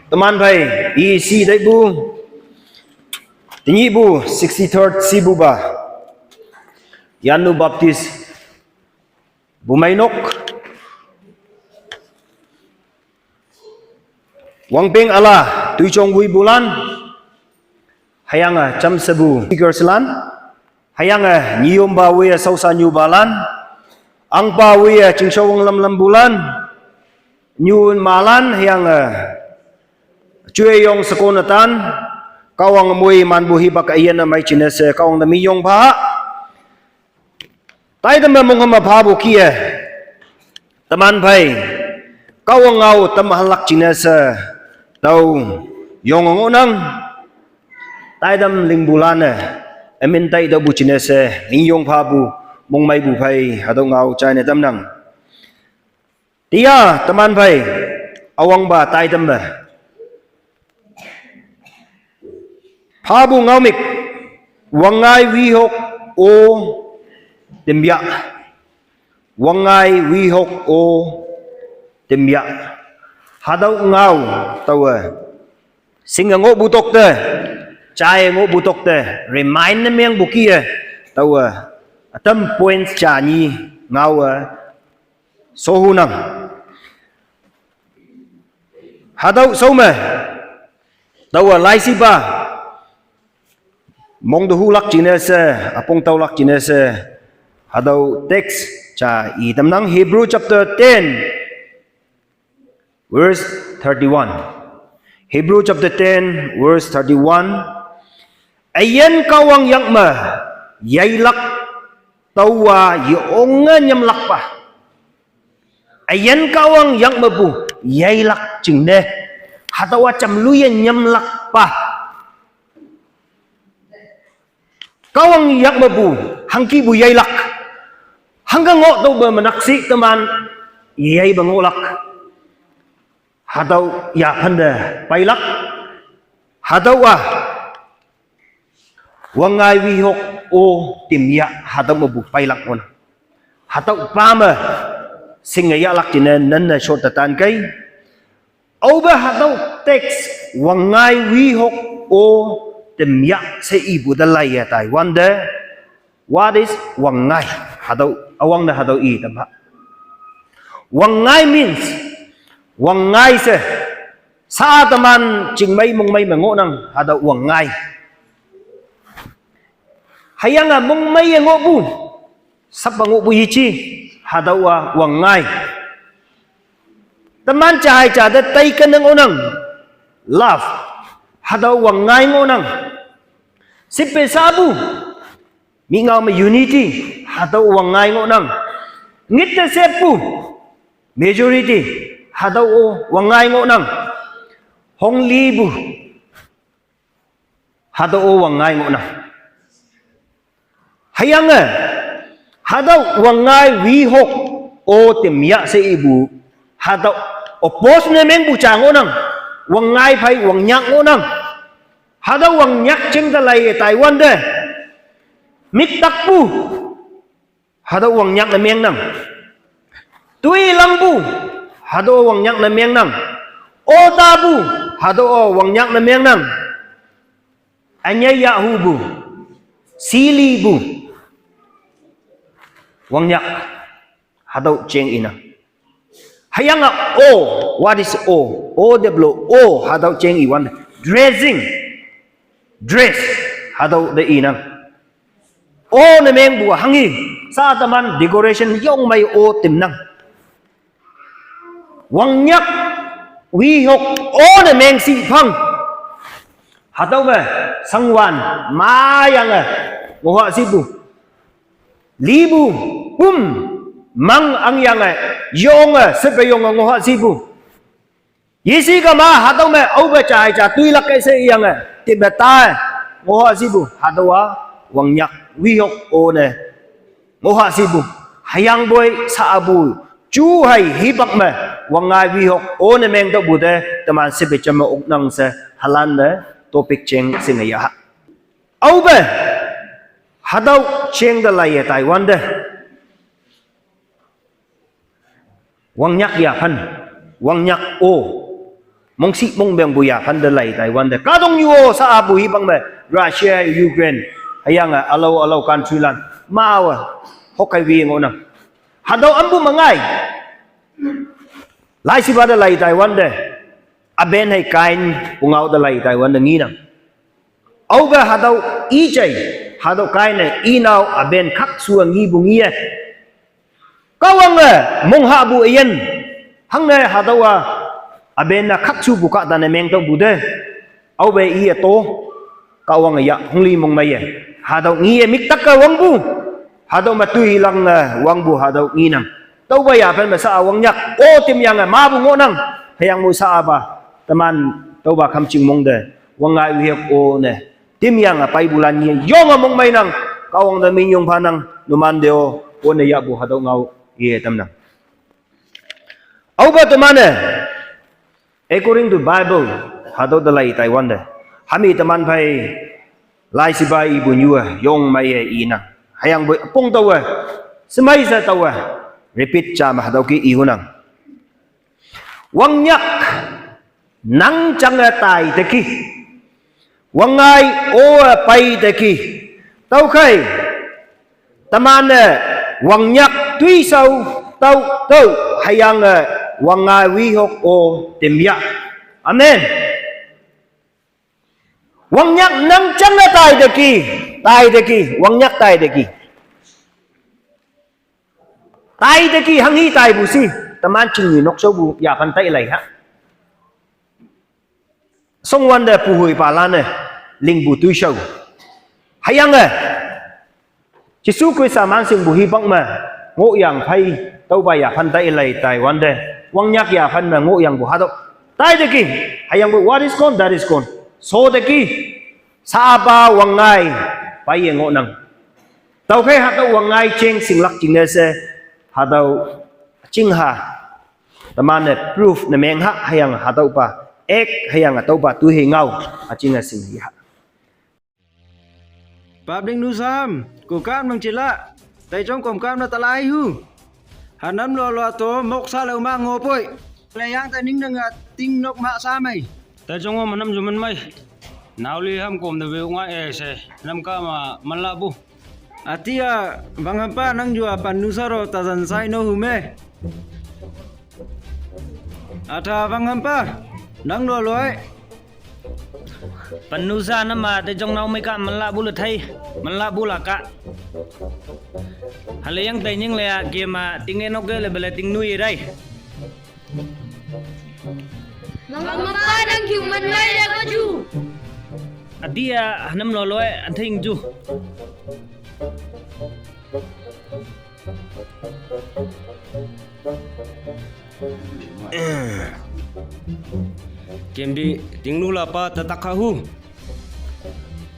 Teman bhai, isi dai bu. Tingi bu 63rd Sibu ba. Yanu Baptist Bumainok. Wang peng ala tuichong hui bulan. Hayanga cham sebu Gerselan. Hayanga niyom ba we sausa nyu balan. Ang pa we chingshawang lam bulan. Nyun malan hayanga Cue yong sekonatan kawang mui man buhi baka iyan na may chinese kawang na miyong pa tayo na mong mapabu kia taman bay kawang ngaw tamahalak chinese daw yong ngunang tayo dam lingbulan amin tayo daw bu chinese miyong pabu mong may bupay hadaw ngaw china damnang tiya taman bay awang ba tayo dam ba Pabu ngaumik wangai wihok o tembia wangai wihok o tembia hadau ngau tawa singa ngo butok te chai ngo butok te remind na meng bukia tawa atam points cha ni ngau sohunang hadau soma tawa laisi ba mong dohu lak jinese apong tau lak jinese hadau text cha i tamnang Hebrew chapter 10 verse 31 Hebrew chapter 10 verse 31 ayen kawang yakma yailak tawa yonga nyamlak pa ayen kawang yakma bu yailak jingne hatawa chamluyen nyamlak pa kawang yak mabu hangki bu yailak hanggang ngok tau ba manaksi teman yai bangolak hadau ya panda pailak hadau wangai wihok o timya hadau mabu pailak on hadau pama singaya lak jinan nan na shotatan kai oba hadau teks wangai wihok o temyak se ibu dalai ya tai wonder what is wangai hadau awang na hadau I tamba wangai means wangai se sa taman chingmai mongmai mangonang hadau wangai hayanga mongmai ngobu sap ngobu hichi hadau wangai taman chai cha da tai kanang onang love hadau wangai ngonang sipe sabu mingaw ma unity hadau wangai ngonang ngita sepu majority hadau wangai ngonang honglibu hadau wangai ngonang hayanga hadau wangai wihok o temya se ibu hadau opos na meng bucha ngonang wangai phai wangnyak ngonang hada wangnyak ching dalai Taiwan de mik takpu hada wangnyak na meng nang tui langbu hada wangnyak na meng nang otabu hada wangnyak na meng nang anyaya hubu silibu wangnyak hada cheng ina hayanga o what is o deblo o hada cheng I wan dressing dress hadau de inang o na meng buah hangi sa taman decoration yong may o timnang wangnyak wihok o na meng si phang hadau ba sangwan mayang ngoha sibu libu mang ang yang yong sepe yong ngoha sibu yisi ka ma hadau me au ba chai cha tui lak kai se yang tibeta ngoha sibu hadawa wangnyak wihok o ne ngoha sibu hayang boy sa abu chu hai hibak me wangai wihok o ne meng to bude taman sepe chama oknang se halan ne topik cheng singaya au ba hadau cheng da lai Taiwan de wangnyak ya phan wangnyak o mong si mong beng buya pandalay Taiwan de kadong yo sa abu hibang me Russia Ukraine hayang alaw country lan maawa hokai wi ngona hadaw ambu mangai lai si bada lai Taiwan de aben hay kain ungaw da lai Taiwan de nginang auga hadaw ijay hadaw kain ne inaw aben khak suang ngi bungiye kawang mong habu iyan hang ne hadaw aben na khak su buka da ne meng tong bude au be i to kawang ya hungli mong maye hadaw ngi mik tak ka wang bu hadaw matui lang wang bu hadaw nginang tau ba ya pen ma sa wang nyak o tim yang ma bu ngo nang hayang mo sa ba taman tau ba kham ching mong de wang ngai wi hek o ne tim yang pai bulan ni yong mong mai nang kawang da min yong phanang numan deo o ne ya bu hadaw ngau ye tam nang au ba taman according to Bible hadaw da lai Taiwan de hami taman phai lai si bai bu nyu yong mai e ina hayang bu pong tau semai sa tau repeat cha ma hadaw ki i hunang wang nyak nang chang tai te ki wang ngai o pai te ki tau khai taman wang nyak tui sau tau tau hayang wang ngai wi hok o tim ya amen wang nyak nang chang tai te ki wang nyak tai te ki tai te ki hang hi tai bu si taman ching ni nok so bu ya pan tai lai ha song wan de pu hui pa lan ne ling bu tu shou hayang chi su kwe sa man sing bu hi bang ma ngo yang phai tau ba ya pan tai lai Taiwan de wang nyak ya pan ma ngo yang bu ha do tai te ki hayang bu what is gone that is gone so te ki sa ba wang ngai pai ye ngo nang tau khai ha tau wang ngai cheng sing lak ching ne se hadaw ching ha taman ne proof ne meng ha hayang hadaw pa ek hayang ataw pa tu he ngau aching sing hi ha Bab ding nu sam ku kam nang chila tai trong kom kam na talai hu hanam lo to mok sa lo ma ngo poi le yang ta ning nang ting nok ma sa mai tai trong ma nam ju man mai naw li ham kom de ve nga e se nam ka ma man la bu atia bangapa nang ju pan nu sa ro ta zan sai no hu me ata bangapa nang lo loi panusa nama tai trong naw mai ka man la bu le thai man la bu la ka hale yang tai ning le ke ma ting ne nok ge le bele ting nui dai Mangapa nang human mai le ko ju adia hanam lo loi an thing ju kem di ting nu la pa ta tak hu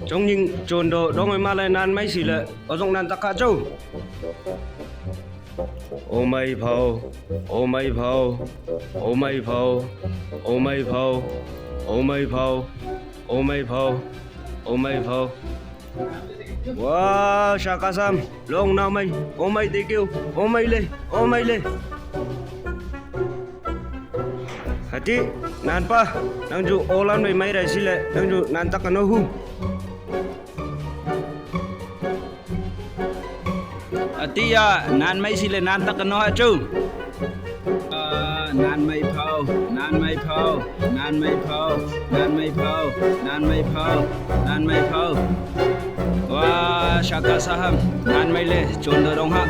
trong ning chon do dong ma lai nan mai si le o jong nan tak ka chou ô mây phao ô mây phao ô mây phao ô mây phao ô mây phao ô mây phao ô mây phao wow shaka sam long nào mày ô mây tê kêu ô mây lê hati nan pa nang ju olan mai mai rai sile nang ju nan tak no hu atia nan mai sile nan tak no ha chu nan mai phao nan mai phao nan mai phao nan mai phao nan mai phao nan mai phao wah shaka saham nan mai le chon do dong ha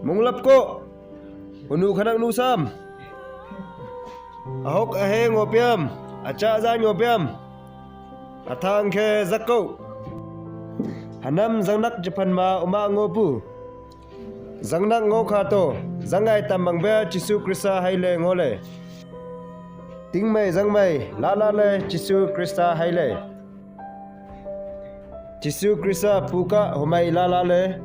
Munglap ko. Unu khanak nu sam. Ahok ahe ngopiam. Acha za ngopiam. Athang khe zakko. Hanam zangnak japan ma uma ngopu. Zangnak ngokhato. Zangai tambang be Jisu Krista haile ngole. Tingmei zangmei la le Jisu Krista haile. Jisu Krista puka homai la le.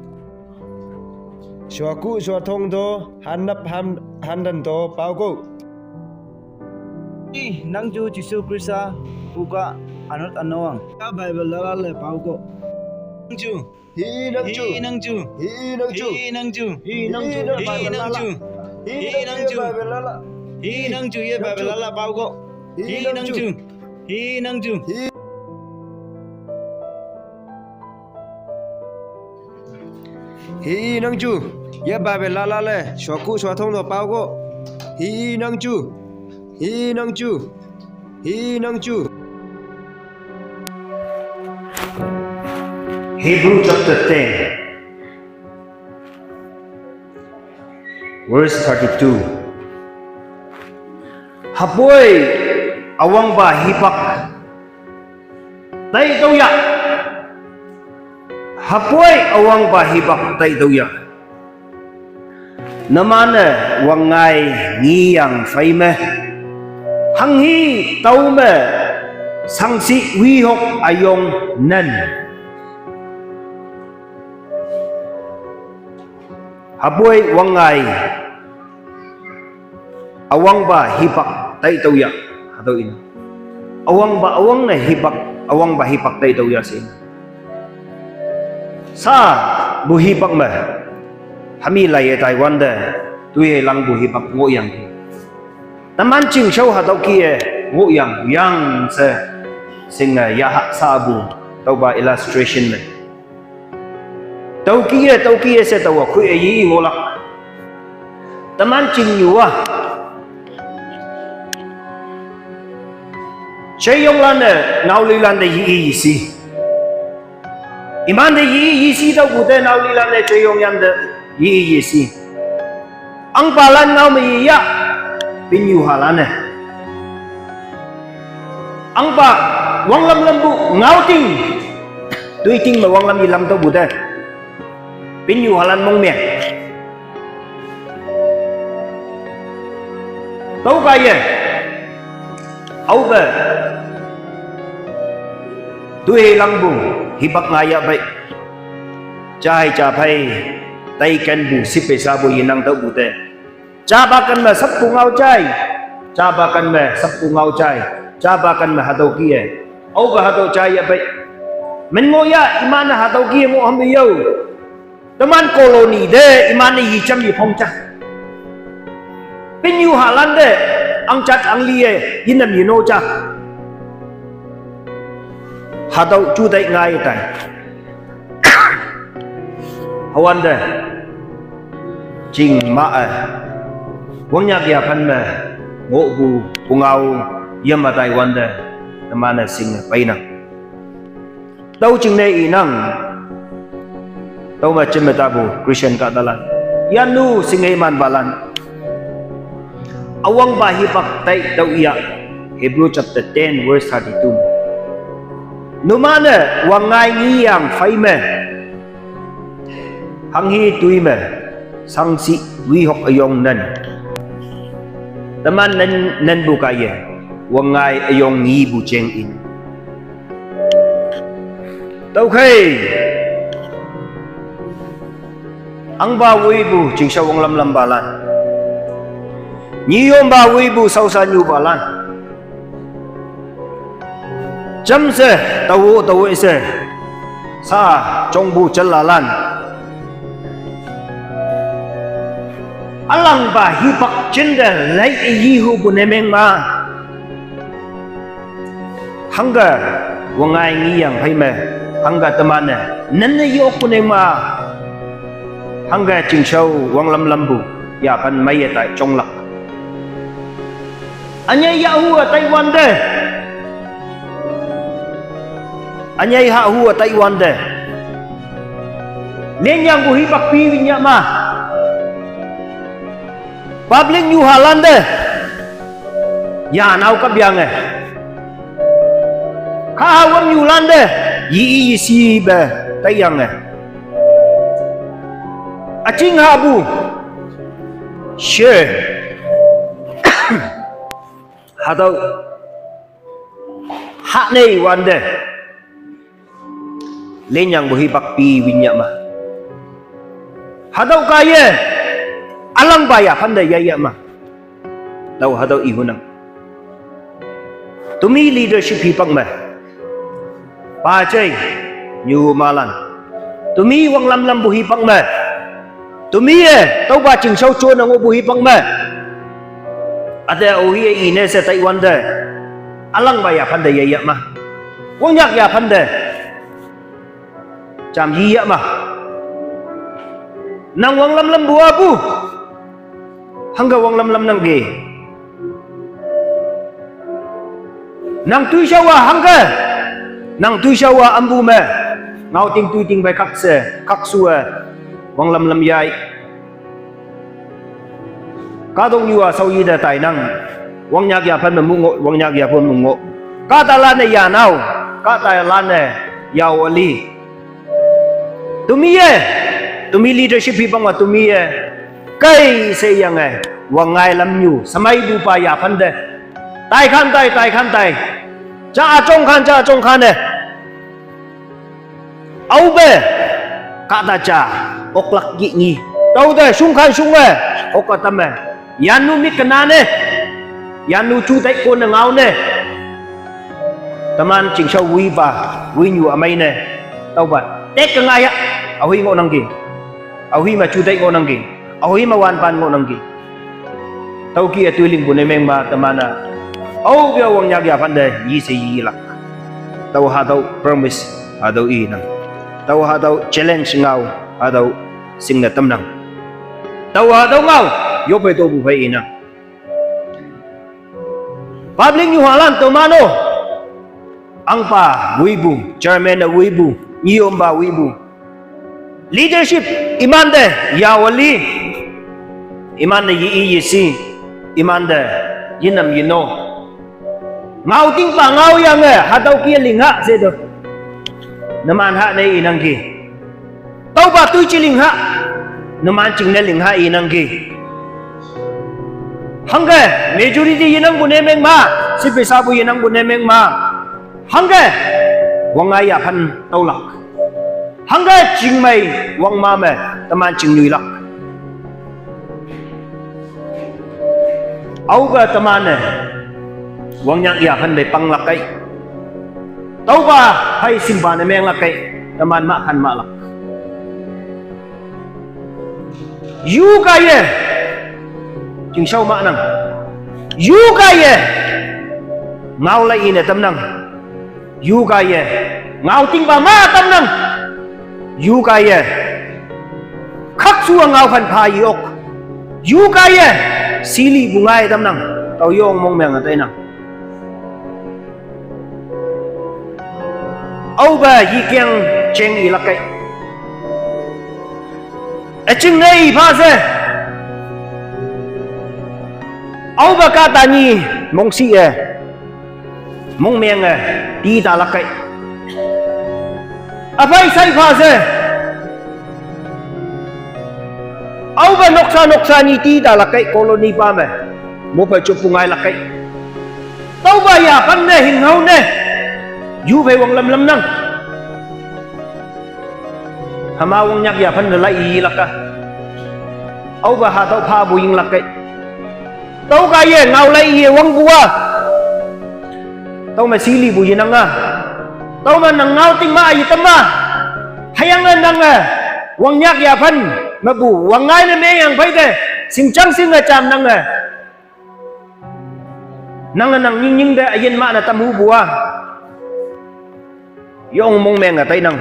Shuaku shuatong do hanap handan do paugo. Nang ju Jisu Krista buka anut anawang. Ka Bible la le paugo. Nang ju. Hi nang ju. Hi nang ju. Hi nang ju. Hi nang ju. Hi nang ju. Hi nang ju. Hi nang ju. Hi nang ju ye Bible la paugo. Hi nang ju. Hi nang ju. Hi nang ju. Ye Bible la le. Shuaku shuatong do paugo. Hi nang ju. Hi nang ju. Hi nang ju. Hebrew chapter 10, verse 32. Hapoy awang ba hipak tay daw ya. Hapoy awang ba hipak tay daw ya. Naman wangai ngiyang fay me. Hanghi tau me sangsi wihok ayong nan. Haboy wangai awang ba hipak tay tau ya atau ini awang na hipak awang ba hipak tay tau ya sin sa buhipak ma hami lai Taiwan de tui lang buhipak ngoyang taman ching show hatau kia ngoyang yang se singa ya hak sabu tau ba illustration ne tau kia se tau khu yi ngolak taman ching yuwa chayong lan ne nauli lan de yi si iman de yi si tau bu de nauli lan de chayong yan de yi si ang palan ngau me ya pinyu halan ne ang pa wang lam bu ngau ting tui ting ma wang lam yi lam tau bu de Pinyu halan mong miệng tấu kaya ấu bè tuy lăng bùng hibak ngaya bay chai cha phay tay ken bu sipe sa bu yinang tau bu te cha ba kan ma sap ku ngau chai cha ba kan ma sap ku ngau chai cha ba kan ma hatau kia ấu ba hatau chai ya bay mình ngồi ya imana hatau kia ngô hâm yêu teman koloni de imani hicam yi phong cha pinyu halan de ang chat ang lie yinam yino cha hadau chu dai ngai tai hawan de jing ma wang nya kya phan me ngo bu pungau yama Taiwan de teman sing paina tau ching ne inang tau macam metabu Christian kat dalan yanu singai man balan awang bahi pak tai tau iya Hebrew chapter 10 verse 32 numana wangai ngiyang fai me hanghi tui me sangsi wihok ayong nan teman nan bukaya wangai ayong ngi bu cheng in tau khai ang bawi bu ching sa wang lam balan niyom bawi bu sau sa nyu balan chấm se tàu se sa trong bu chân là lan alang ba hi pak chen de lai yi hu bu ne meng ma hanga wangai ngi yang phai me hanga taman ne nan ne yok bu ne ma hanga ching shau wang lam bu ya pan mai tại trong lak anyai ya hu ở Taiwan de anyai ha hu ở Taiwan de lên yang bu hi pak pi nya ma public New Zealand de ya nau kap yang kha wam New Zealand de yi si be tai yang aching ha bu she hadau ha nei wan de lên yang bu hi pak pi winya ma hadau ka ye alang baya pandai ya ma lau hadau ihunang tumi leadership hi pak ma pa chai nyu malan tumi wang lam bu hi pak ma tumi tau ba ching sau chuan ang bu hi pak ma ada ohi ine se Taiwan de alang baya pandai ya ma wang yak ya pandai cham yi ya ma nang wang lam bu abu hangga wang lam nang ge nang tu shawa hangga nang tu shawa ambu me ngau ting tu ting bai khak se khak su wang lam yai ka dong yu sau yi de tai nang wang nyak ya phan mu ngo wang nyak ya pon mu ngo ka ta la ne ya nau ka ta la ne ya wali tumi leadership hi bang wa tumi cây xây yang wang ngai lam nyu samai bu pa ya phan de tai khan tai cha chong khan au be ka ta cha ok lak gi ngi đâu de sung khan sung ok ka tam yan nu mi kana ne yan nu chu tai kon ngau ne taman ching shau wi ba wi nyu amai ne tau ba tek ka ngai a hui ngo nang gi a hui ma chu tai ngo nang gi awi mawan pan ngo nanggi tau ki atuling bu ne meng ma tamana au bia wang yak ya pan de yi se yi lak tau ha tau promise ha tau i nang tau ha tau challenge ngau ha tau sing na tam nang tau ha tau ngau yo pe to bu phai i nang public New Zealand tomano angpa wibu chairman wibu niomba wibu leadership iman de yawali iman de yi si iman de yinam yino ngau ting pa ngau yang hatau kia lingha se do naman ha nei inang ki tau ba tu chi lingha naman ching ne lingha inang ki hangge majority yinang bu ne meng ma si pe sa bu yinang bu ne meng ma hangge wangai ya phan tau lak hangga ching mai wang ma me taman ching nui lak au ga taman ne wang yang ya phan dei pang lak kai tau ba hai sim ba ne meng lak kai taman ma khan ma lak yu ga ye ching shau ma nang yu ga ye ngau lai ine tam nang yu ga ye ngau ting ba ma tam nang yu ka ye khắc xua ngao phan pha yok yu ka ye sili bungai tam nang tau yong mong meng atai nang au ba yi kyang cheng i lakai a ching nei pha se au ba ka ta ni mong si mong meng ti ta lakai apai sai pha se au ba noksa ni ti da lakai koloni pa me mo pa chu pungai lakai tau ba ya pan ne hin hau ne yu phai wang lam nang hama wang nyak ya pan lai i laka au ba ha tau pha bu ying lakai tau ka ye ngau lai i wang bua tau ma sili bu yinanga tau man nang ngau ting ma yi tama hayang nang wang nyak ya phan ma bu wang ngai na me yang phai ke sing chang sing cham nang nang ning ning de ayen ma na tam hu bua yong mong meng tai nang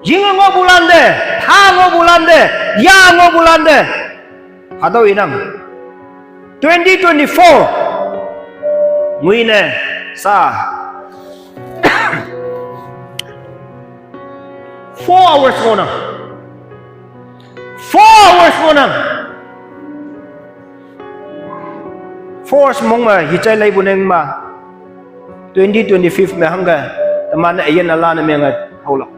jing ngo bulan de tha ngo bulan de ya ngo bulan de hadau inang 2024 ngui ne sa 4 hours mo nang 4 hours mo nang force mong ma hi chai lai buneng ma 2025 me hanga taman ayen ala na me nga haulak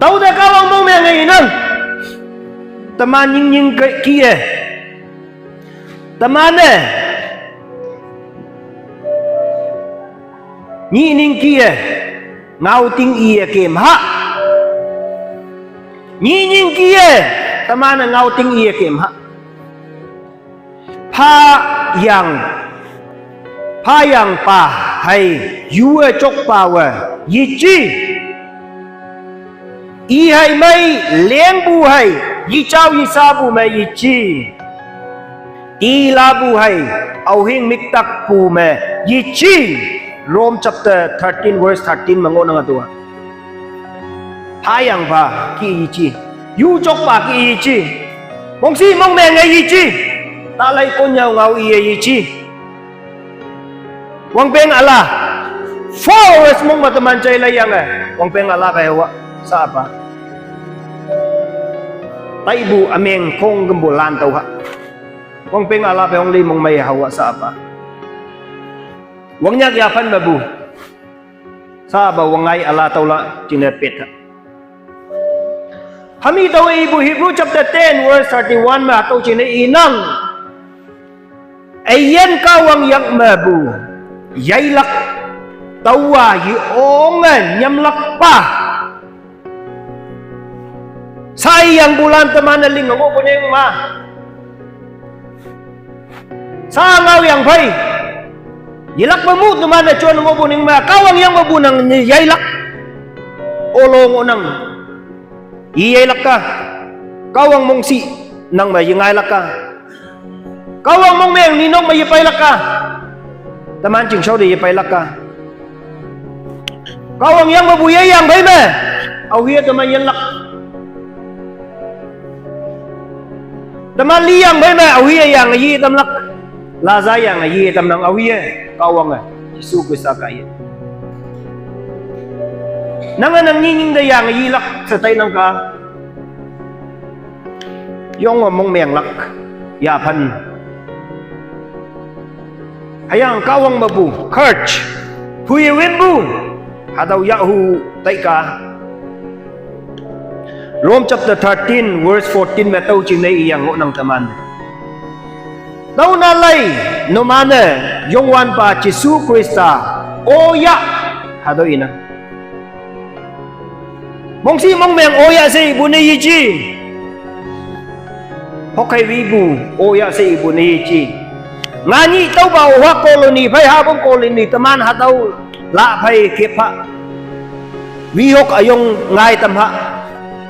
tau da ka wang mong me ngai nang taman ning ning ki taman ne ni ning ki ngau ting i kem ha ni ning ki taman ngau ting i kem ha pha yang pa hay yue chok pa wa yi chi y hay mai leng bu hay yi chao yi sa bu mai yi chi ti la bu hay au hing mik tak pu me yi chi Rome chapter 13 verse 13 mango nang atua pha yang pa ki yi chi yu chok pa ki yi chi mong si mong me ngai yi chi ta lai ko nhau ngau yi chi wang peng ala forest mong mataman chay lai yang wang peng ala kaya wa sa apa tai bu ameng kong gembulan tau ha wang peng ala pe wang li mong may hawa sa apa wang nyak yapan babu sa ba wang ngai ala tau la jine pet ha hami tau ibu Hebrew chapter 10 verse 31 ma tau jine inang ayen kawang yak mabu yai lak tawa yi ongan nyam lak pa sayang bulan teman ling ngo puneng ma sa ngau yang phai yilak mamu teman chon ngo puneng ma kawang yang mabu nang yai lak olong onang yai lak ka kawang mong si nang ma yingai lak ka kawang mong meng ninong ma yipai lak ka taman ching sau de yipai lak ka kawang yang mabu yai yang phai me au hia taman yen lak taman li yang phai me au hia yang yi tam lak la za yang yi tam nang au hia kawang Yesu Kristus ka ye nang nang ning de yang yi lak sa tai nang ka yong mong meng lak ya phan hayang kawang mabu courage hui win bu hadau yahu taika Rome chapter 13 verse 14 metau ching nei yang ngo nang taman dau na lai no mane yongwan pa Jesu Krista oya hadau ina mong si mong meng oya sei bu nei yi chi hokai wi bu oya sei bu nei yi chi ngani tau ba wa koloni phai ha bong koloni taman ha tau la phai kepa wi hok ayong ngai tam ha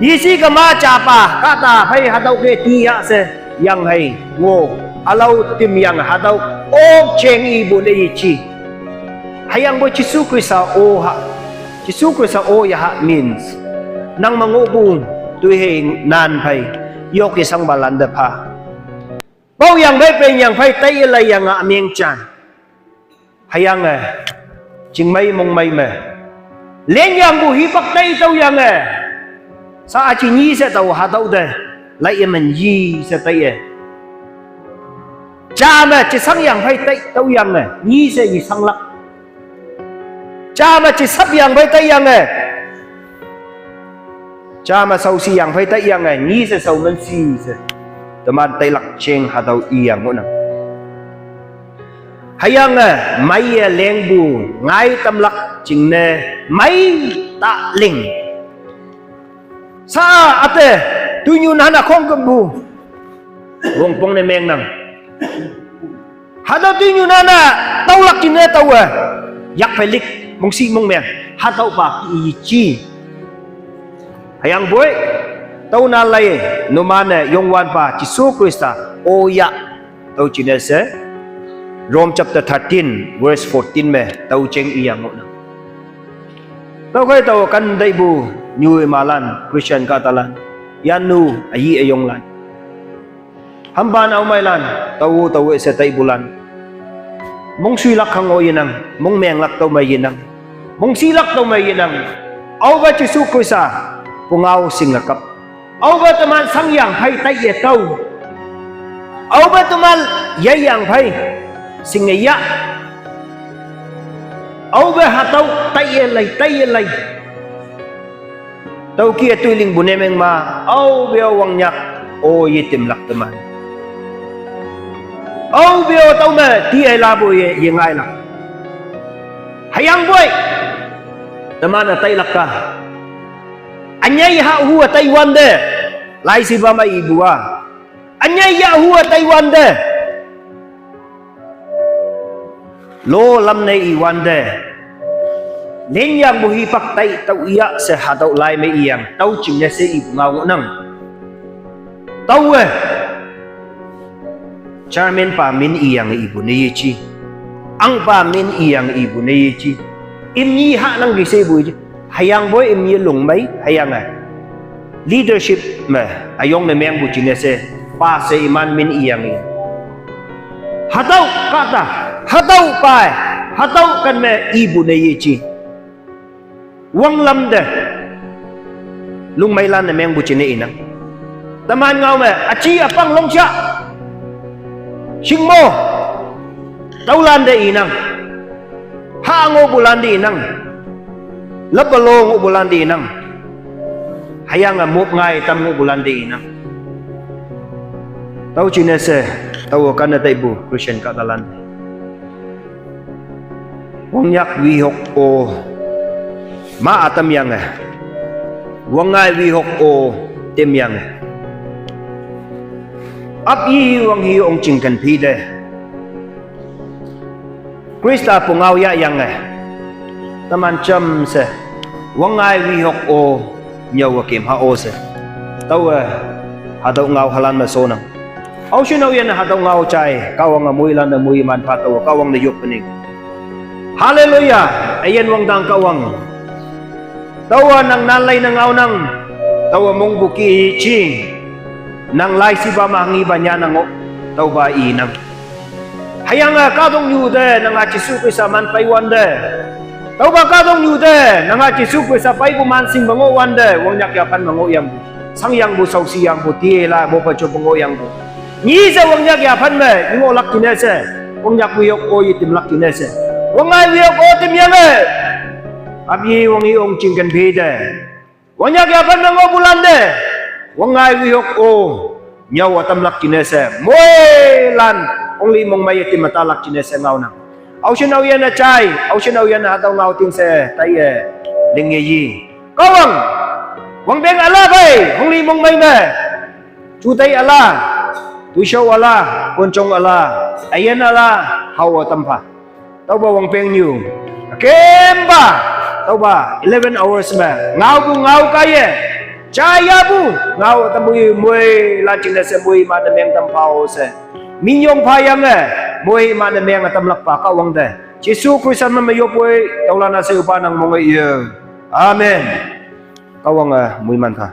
yisi ka ma cha pa ka ta phai ha tau ke ti ya se yang hai ngo alau tim yang ha tau o cheng i bu le chi hayang bo Jesu Krista o ha Jesu Krista o ya ha means nang mango bu tu he nan phai yo ki sang balan de pha bao yang phai pe yang phai tai lai yang a mieng chan hayang ching mai mong mai me len yang bu hi pak tai tau yang sa a chi ni se tau ha tau de lai man yi se tai cha ma chi sang yang phai tai tau yang ni se yi sang lak cha ma chi sap yang phai tai yang cha ma sau si yang phai tai yang ni se sau man si se teman tai lak cheng hadau yang ngona hayang mai leng bu ngai tam lak ching ne mai ta ling sa ate tu nyu na na khong kem bu wong pong ne meng nang Hatau tinyu nana tau lak cine tau yak pelik mong si mong meng hatau pa ki chi hayang boy tau na lai no mane yong wan pa Jisu Krista o ya tau cine se Rome chapter 13 verse 14 me tau cheng iyang na tau kai tau kan dai bu nyu malan Christian katalan yanu ayi ayong lan hamba na umailan tau sa tay bulan mong silak hang o yinang mong menglak tau may yinang mong silak tau may yinang au ba Jisu Krista pungaw singakap au ba teman sangyang hay tay ye tau au ba teman yayang hay singaya au ba hatau tay ye lay tau kia tuiling bunemeng ma au biao wang nyak o yitim lak teman au biao tau me ti ai la bo ye ngai lak hayang boy teman tai lak ka anyai ha hu Taiwan de lai si ba mai ibua anyai ya hu Taiwan de lo lam nei iwan de len yang buhi pak tai tau iya se hatau lai me iyang tau chimnya se ibu ngau nang tau Charmin pa min iyang ibu ne yichi ang pa min iyang ibu ne yichi imni ha nang gi se bu hayang boy imni lung mai hayang leadership me ayong ne meng bu chine se pa se iman min iyang hatau kata hatau pa hatau kan me ibu ne yichi wang lam de lung mai lan ne meng bu chine inang taman ngau me achi apang long cha Sing mo taulan de inang hango bulan di inang labalong bulan di inang hayang mop ngai tam bulan di inang tau chine se tau kan na bu Christian katalan wong yak wi hok o ma atam yang wong ngai wi hok o tem yang ap yi wang hi ong ching kan phi de Krista pungau ya yang taman cham se wang ngai wi hok o nyaw kem ha o se tau ha dau ngau halan na so nang au shin au yan ha dau ngau chai kawang mui lan na mui man pa tau kawang na yop pening haleluya ayen wang dang kawang tau nang nalai nang ngau nang tau mong buki chi nang lai si ba mangi banya nang tau ba inang hayang ka dong yu de nang Jisu Krista man pai wan de tau ba ka dong yu de nang Jisu Krista pai bu man sing bango wan de wong yak ya pan bango yang sang yang bu sau si yang bu ti la bo pa cho bango yang bu ni se wong yak ya pan me ngo lak kine se wong yak wi yok o yitim lak kine se wong ai wi yok o tim yang abi wong i ong ching kan phe de wong yak ya pan bango bulan de wong ngai wi hok o nyaw atam lak kine se moi lan ong li mong mai ti mata lak kine se ngau na au shin au yan na chai au shin au yan na tau ngau ting se tai ling ye yi kawang wang beng ala bai ong li mong mai me chu tai ala tu show ala pon chong ala ayen ala hau atam pha tau ba wang beng nyu kem ba tau ba 11 hours me ngau bu ngau ka ye Chaya bu ngau tamui mui la ching se mui ma de meng tam pao se min yong pa yang mui ma de meng tam lak pa ka wang de Jisu Krista ma yo poi tau la na se upa nang mong ye amen ka wang mui man tha